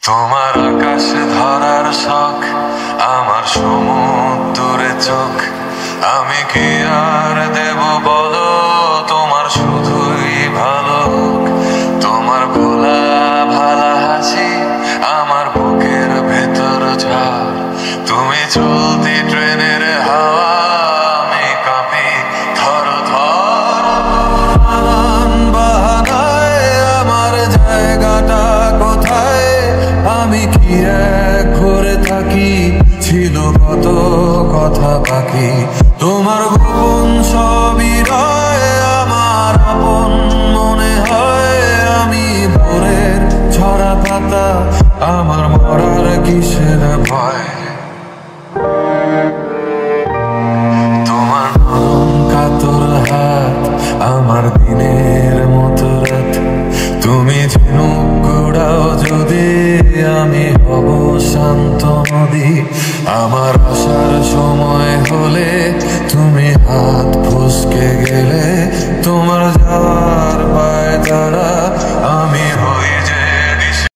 তোমার আকাশে ধরার শখ, আমার সমুদ্রে চোখ। আমি কি আর দেব বলো, তোমার শুধুই ভালো হোক। তোমার ভোলা ভালা হাসি আমার বুকের ভেতর ঝড়। তুমি চলতি ট্রেনের হাওয়া, আমি কাঁপি থর থর। বাহানায় আমার জায়গাটা কোথায়, আমি কি এক ঘরে থাকি, ছিল কত কথা বাকি। তোমার গোপন সবই রয় আমার আপন মনে হয়। আমি ভোরের ছড়া পাতা, আমার মরার কিসের ভয়। তোমার নরম কাতর হাত আমার দিনের মতো রাত। তুমি ঝিনুক কুড়াও যদি, আমি হব শান্ত নদী। আমার আসার সময় হলে তুমি হাত ফসকে গেলে, তোমার যাওয়ার পায় দাঁড়া